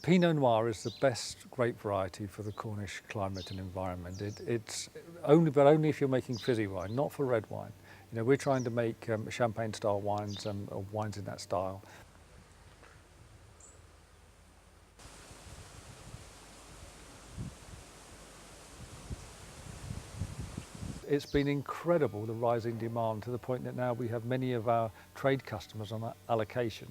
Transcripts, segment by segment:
Pinot Noir is the best grape variety for the Cornish climate and environment. It's only if you're making fizzy wine, not for red wine. You know, we're trying to make champagne-style wines or wines in that style. It's been incredible, the rising demand, to the point that now we have many of our trade customers on allocation,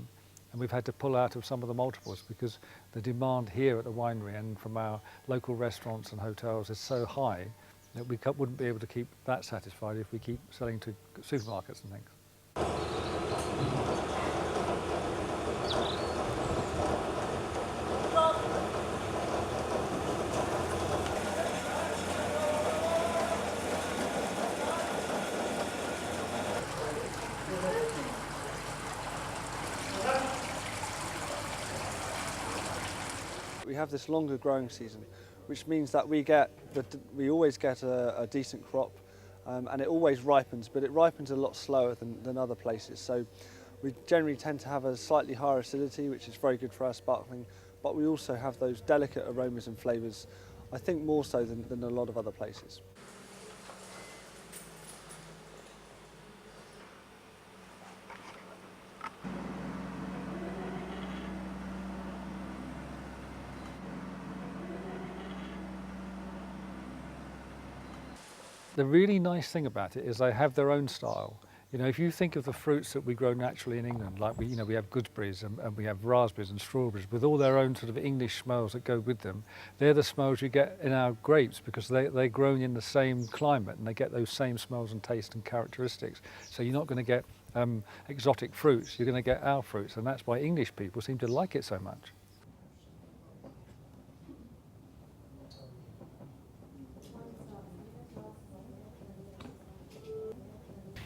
and we've had to pull out of some of the multiples because the demand here at the winery and from our local restaurants and hotels is so high that we wouldn't be able to keep that satisfied if we keep selling to supermarkets and things. We have this longer growing season, which means that we always get a decent crop, and it always ripens, but it ripens a lot slower than other places. So we generally tend to have a slightly higher acidity, which is very good for our sparkling, but we also have those delicate aromas and flavours, I think more so than a lot of other places. The really nice thing about it is they have their own style. You know, if you think of the fruits that we grow naturally in England, like we have gooseberries and we have raspberries and strawberries with all their own sort of English smells that go with them, they're the smells you get in our grapes because they're grown in the same climate and they get those same smells and taste and characteristics. So you're not going to get exotic fruits, you're going to get our fruits, and that's why English people seem to like it so much.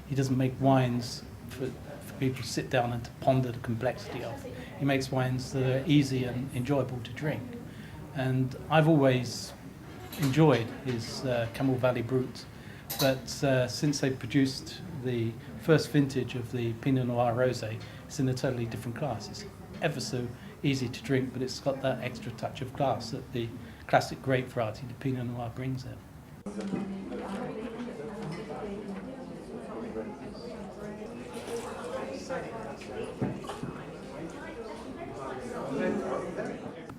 He doesn't make wines for people to sit down and to ponder the complexity of. He makes wines that are easy and enjoyable to drink. And I've always enjoyed his Camel Valley Brut, but since they produced the first vintage of the Pinot Noir Rosé, it's in a totally different class. It's ever so easy to drink, but it's got that extra touch of class that the classic grape variety, the Pinot Noir, brings it.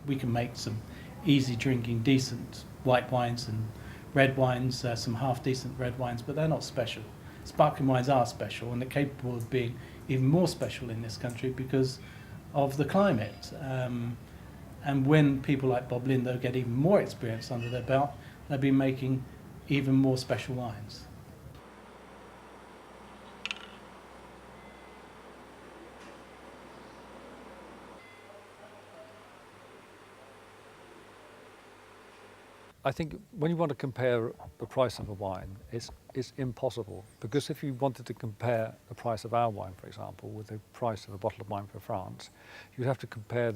We can make some easy drinking, decent white wines and red wines, some half decent red wines, but they're not special. Sparkling wines are special, and they're capable of being even more special in this country because of the climate. And when people like Bob Lindo get even more experience under their belt, they'll be making even more special wines. I think when you want to compare the price of a wine, it's impossible, because if you wanted to compare the price of our wine, for example, with the price of a bottle of wine for France, you'd have to compare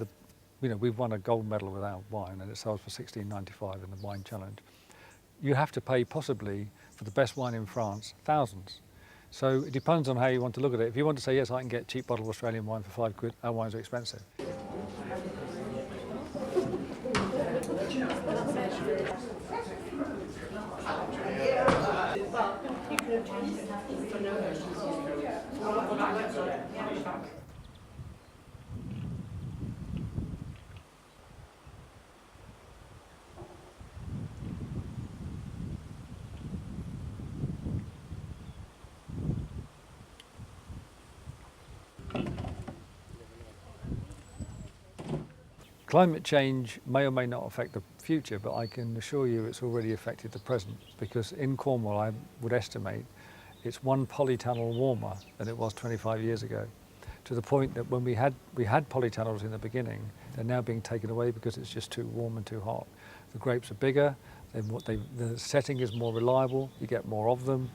we've won a gold medal with our wine and it sells for $16.95 in the Wine Challenge. You have to pay possibly for the best wine in France, thousands. So it depends on how you want to look at it. If you want to say, yes, I can get a cheap bottle of Australian wine for £5, our wines are expensive. Climate change may or may not affect the future, but I can assure you it's already affected the present, because in Cornwall I would estimate it's 1 polytunnel warmer than it was 25 years ago, to the point that when we had polytunnels in the beginning, they're now being taken away because it's just too warm and too hot. The grapes are bigger, the setting is more reliable, you get more of them.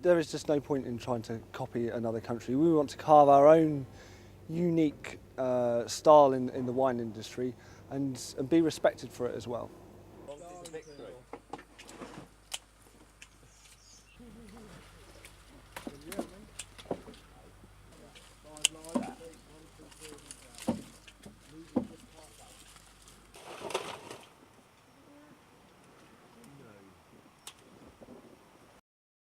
There is just no point in trying to copy another country. We want to carve our own unique style in the wine industry, and be respected for it as well.